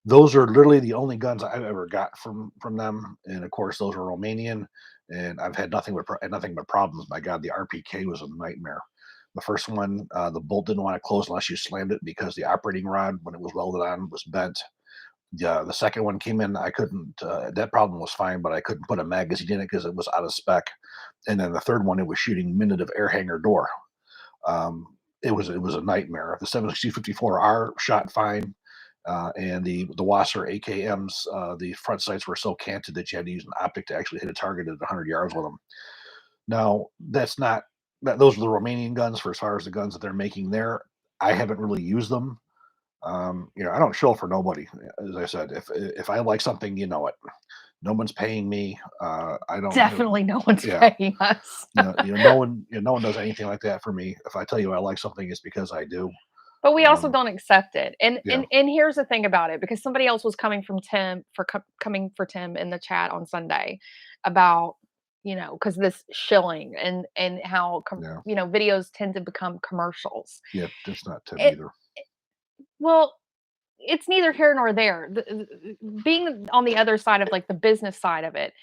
Those are literally the only guns I've ever got from them, and of course, those are Romanian, and I've had nothing but problems. My God, the RPK was a nightmare. The first one, the bolt didn't want to close unless you slammed it because the operating rod, when it was welded on, was bent. The second one came in, I couldn't. That problem was fine, but I couldn't put a magazine in it because it was out of spec. And then the third one, it was shooting minute of air hanger door. Um, it was a nightmare. The 7.62-54R shot fine, and the Wasser AKMs, the front sights were so canted that you had to use an optic to actually hit a target at 100 yards with them. Now, that's not that those are the Romanian guns for as far as the guns that they're making there. I haven't really used them. I don't show for nobody. As I said, if I like something, you know it. No one's paying me. I don't have, Definitely no one's yeah. paying us. No one does anything like that for me. If I tell you I like something, it's because I do. But we also Um, don't accept it. And yeah, and and here's the thing about it, because somebody else was coming for Tim in the chat on Sunday about, because this shilling and how yeah, videos tend to become commercials. yeah. That's not Tim It either. well, it's neither here nor there. Being on the other side of like the business side of it,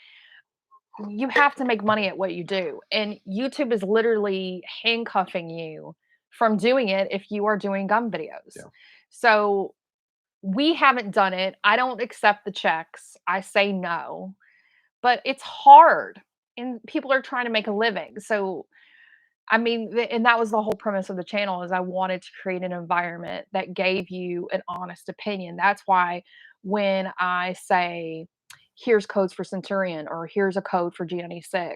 you have to make money at what you do. And YouTube is literally handcuffing you from doing it if you are doing gun videos. Yeah, So we haven't done it. I don't accept the checks. I say no, but it's hard and people are trying to make a living. So I mean, and that was the whole premise of the channel is I wanted to create an environment that gave you an honest opinion. That's why when I say, here's codes for Centurion or here's a code for G96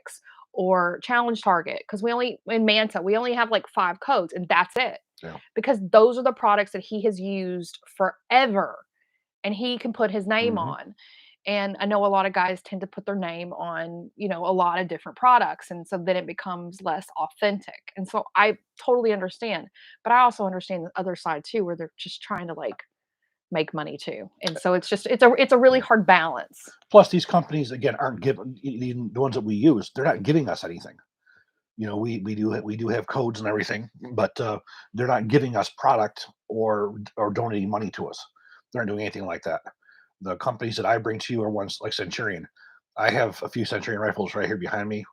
or challenge target, because we only in Manta, we only have like 5 codes and that's it. yeah. Because those are the products that he has used forever and he can put his name Hmm. on. And I know a lot of guys tend to put their name on, a lot of different products. And so then it becomes less authentic. And so I totally understand. But I also understand the other side too, where they're just trying to like make money too. And so it's a really Yeah. hard balance. Plus, these companies again aren't giving the ones that we use. They're not giving us anything. We do have codes and everything, but they're not giving us product or donating money to us. They're not doing anything like that. The companies that I bring to you are ones like Centurion. I have a few Centurion rifles right here behind me.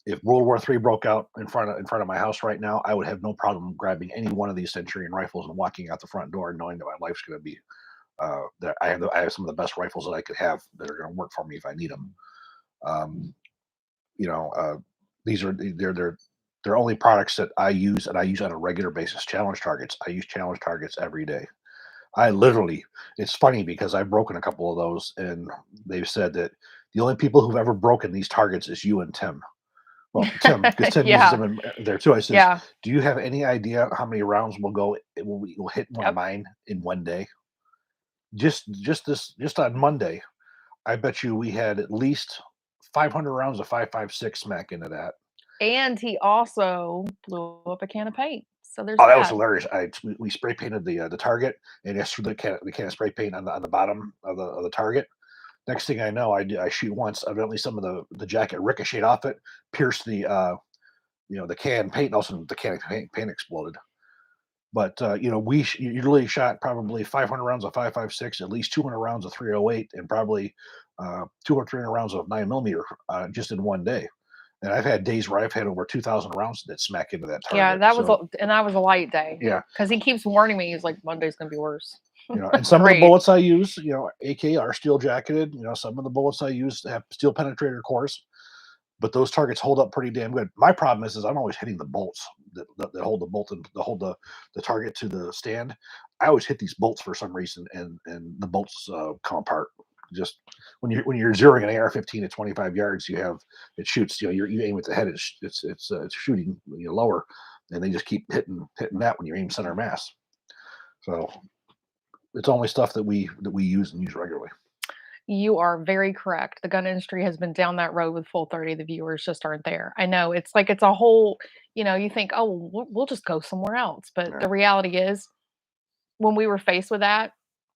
If World War III broke out in front of my house right now, I would have no problem grabbing any one of these Centurion rifles and walking out the front door, knowing that my life's going to be that I have some of the best rifles that I could have that are going to work for me if I need them. Um, you know, these are they're only products that I use and I use on a regular basis. Challenge targets. I use challenge targets every day. I literally, it's funny because I've broken a couple of those, and they've said that the only people who've ever broken these targets is you and Tim. Well, Tim, because Tim uses Yeah. them there too. I says, Yeah. "Do you have any idea how many rounds will hit one of Yep. mine in one day? Just on Monday, I bet you we had at least 500 rounds of 5.56 smack into that." And he also blew up a can of paint. So there's Oh, that was that. hilarious. We spray painted the target, and just threw the can of spray paint on the bottom of the target. Next thing I know, I shoot once. Evidently, some of the jacket ricocheted off it, pierced the can paint, and also the can of paint exploded. But you really shot probably 500 rounds of 5.56, at least 200 rounds of 308, and probably 200 or 300 rounds of 9 millimeter just in one day. And I've had days where I've had over 2,000 rounds that smack into that Yeah, target. So that was a light day yeah, because he keeps warning me. He's like, Monday's gonna be worse. and some of the Great. bullets I use, AK are steel jacketed. Some of the bullets I use have steel penetrator cores, but those targets hold up pretty damn good. My problem is I'm always hitting the bolts that hold the bolt and that hold the target to the stand. I always hit these bolts for some reason, and the bolts come apart. just when you're zeroing an AR-15 at 25 yards, it shoots. You aim at the head, it's shooting lower, and they just keep hitting that when you aim center mass. So it's only stuff that we use regularly. You are very correct. The gun industry has been down that road with Full 30. The viewers just aren't there. I know it's like it's a whole, you think, oh, we'll just go somewhere else. But Yeah. the reality is, when we were faced with that,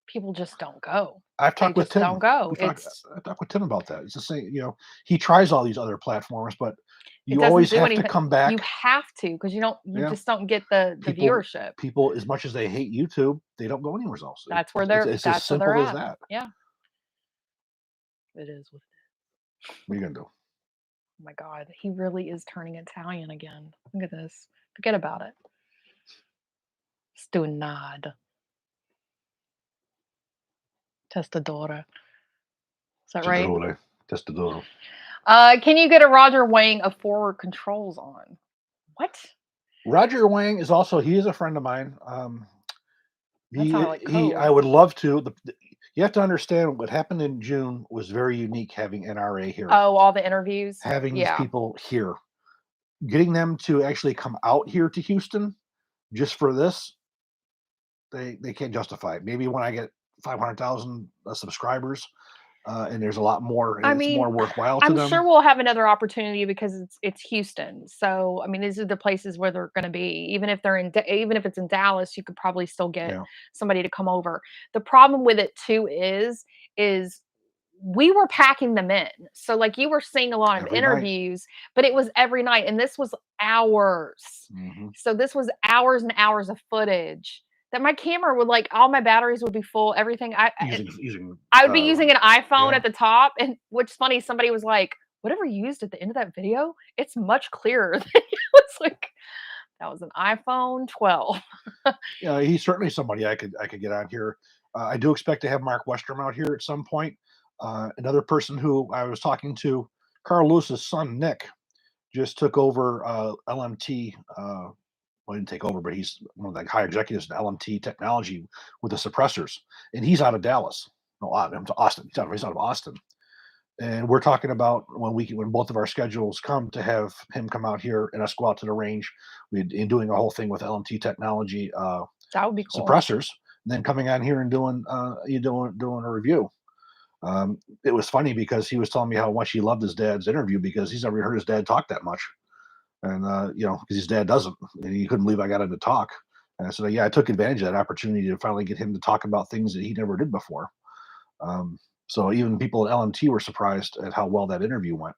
people just don't go. I've They talked with just don't Tim. go. We talked. I talked with Tim about that. It's the same. He tries all these other platforms, but It you doesn't always do have to anything. come You back. have to because you Yeah. just don't get the People viewership. people as much as they hate YouTube, they don't go anywhere else. It's as That's where they're simple as at. that. Yeah, it is. What are you gonna do? Oh my God, he really is turning Italian again. Look at this. Forget about it. Stunad. Testadora. Is that right? Testadore. Testadoro. Can you get a Roger Wang of forward controls on? What? Roger Wang he is a friend of mine. That sounded like I code. would love to. You have to understand what happened in June was very unique having NRA here, Oh, all the interviews? having these Yeah. people here, getting them to actually come out here to Houston just for this. They can't justify it. Maybe when I get 500,000 subscribers, and there's a lot more, and I it's mean, more worthwhile to I'm sure them. we'll have another opportunity because it's Houston. So, I mean, these are the places where they're going to be. Even if it's in Dallas, you could probably still get Yeah, somebody to come over. The problem with it too is we were packing them in. So like you were seeing a lot of every night. interviews, but it was every night and this was hours. Hmm. So this was hours and hours of footage that my camera would like all my batteries would be full, everything. Using I would be using an iPhone yeah. at the top, and which is funny, somebody was like, "Whatever you used at the end of that video, it's much clearer." Than you." It's like that was an iPhone 12. Yeah, he's certainly somebody I could get on here. I do expect to have Mark Westrom out here at some point. Another person who I was talking to, Carl Lewis's son Nick, just took over LMT. Well, he didn't take over, but he's one of the high executives in LMT technology with the suppressors, and he's out of Dallas. No, I'm to Austin. He's out of Austin, and we're talking about when both of our schedules come to have him come out here and us go out to the range. In doing a whole thing with LMT technology. That would be cool. Suppressors, and then coming on here and doing a review. It was funny because he was telling me how much he loved his dad's interview because he's never heard his dad talk that much, and because his dad doesn't, and he couldn't believe I got him to talk. And so yeah, I took advantage of that opportunity to finally get him to talk about things that he never did before. Um, so even people at LMT were surprised at how well that interview went.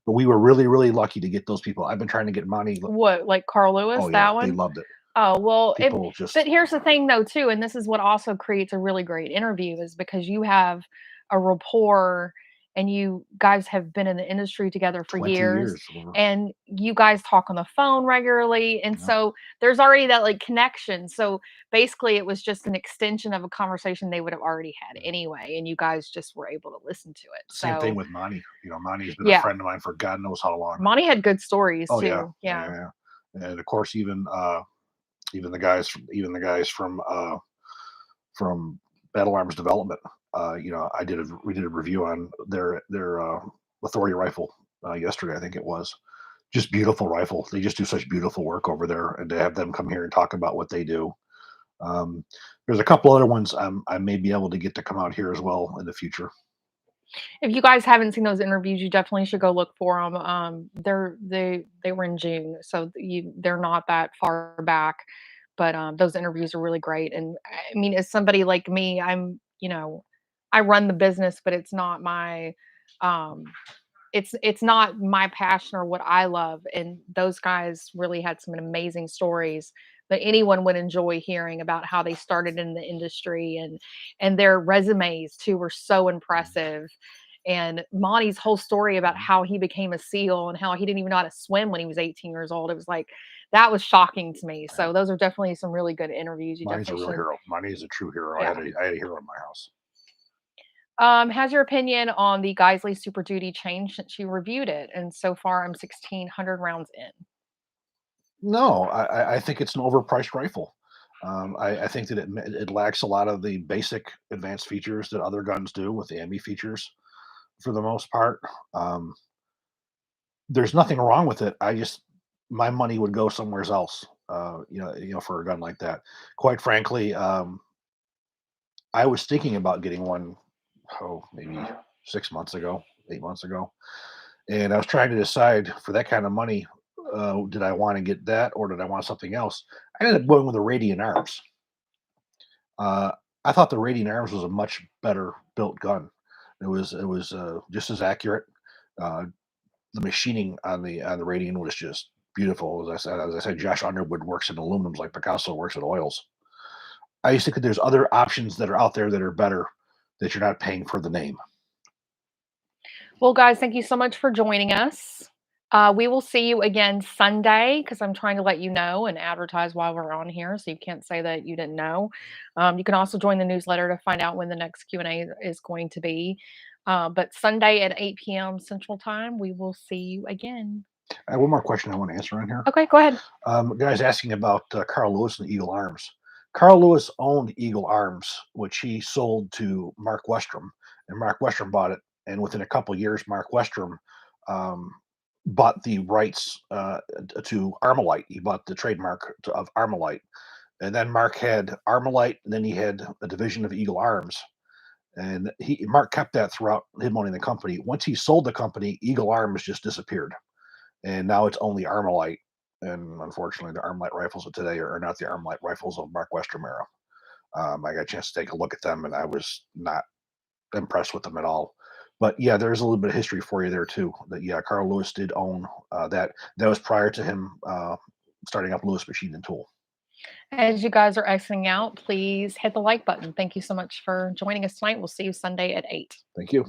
But we were really, really lucky to get those people. I've been trying to get Monty. What, like Carl Lewis, Oh yeah, that they one? loved it. Oh, well, People just but here's the thing though too, and this is what also creates a really great interview is because you have a rapport and you guys have been in the industry together for 20 years years. and you guys talk on the phone regularly and Yeah. so there's already that like connection. So basically it was just an extension of a conversation they would have already had anyway and you guys just were able to listen to it. Same thing So, with Monty. Monty's been a yeah, friend of mine for God knows how long. Monty had good stories Oh yeah, too. yeah, Yeah. yeah. Yeah. And of course, even the guys from Battle Arms Development. We did a review on their Authority rifle yesterday. I think it was just beautiful rifle. They just do such beautiful work over there, and to have them come here and talk about what they do. Um, there's a couple other ones I may be able to get to come out here as well in the future. If you guys haven't seen those interviews, you definitely should go look for them. They were in June, so they're not that far back, but those interviews are really great. And I mean, as somebody like me, I run the business, but um, it's not my passion or what I love. And those guys really had some amazing stories that anyone would enjoy hearing about how they started in the industry and their resumes too were so impressive. And Monty's whole story about Mhm. how he became a SEAL and how he didn't even know how to swim when he was 18 years old. It was like that was shocking to me. Yeah. So those are definitely some really good interviews. You Monty's a definitely real should. hero. Monty is a true hero. I Yeah. had a hero in my house. Has your opinion on the Geisley Super Duty changed since you reviewed it? And so far, I'm 1,600 rounds in. No, I think it's an overpriced rifle. I think that it lacks a lot of the basic advanced features that other guns do with the ME features for the most part. Um, there's nothing wrong with it. I just my money would go somewhere else. For a gun like that. Quite frankly, I was thinking about getting one. Oh, maybe 6 months ago, 8 months ago, and I was trying to decide for that kind of money. Did I want to get that or did I want something else? I ended up going with the Radiant Arms. Uh, I thought the Radiant Arms was a much better built gun. It was just as accurate. Uh, the machining on the Radiant was just beautiful. As I said, Josh Underwood works in aluminums like Picasso works in oils. I just think that there's other options that are out there that are better that you're not paying for the name. Well, guys, thank you so much for joining us. We will see you again Sunday because I'm trying to let you know and advertise while we're on here, so you can't say that you didn't know. You can also join the newsletter to find out when the next Q&A is going to be. But Sunday at 8 p.m. Central Time, we will see you again. I have one more question I want to answer on here. Okay, go ahead. Guys asking about Carl Lewis and Eagle Arms. Carl Lewis owned Eagle Arms, which he sold to Mark Westrom, and Mark Westrom bought it. And within a couple years, Mark Westrom um, bought the rights to Armalite. He bought the trademark of Armalite, and then Mark had Armalite, and then he had a division of Eagle Arms. And Mark kept that throughout him owning the company. Once he sold the company, Eagle Arms just disappeared, and now it's only Armalite. And unfortunately, the Armalite rifles of today are not the Armalite rifles of Mark Westrom era. I got a chance to take a look at them, and I was not impressed with them at all. But yeah, there's a little bit of history for you there too. That yeah, Carl Lewis did own that. That was prior to him starting up Lewis Machine and Tool. As you guys are exiting out, please hit the like button. Thank you so much for joining us tonight. We'll see you Sunday at 8. Thank you.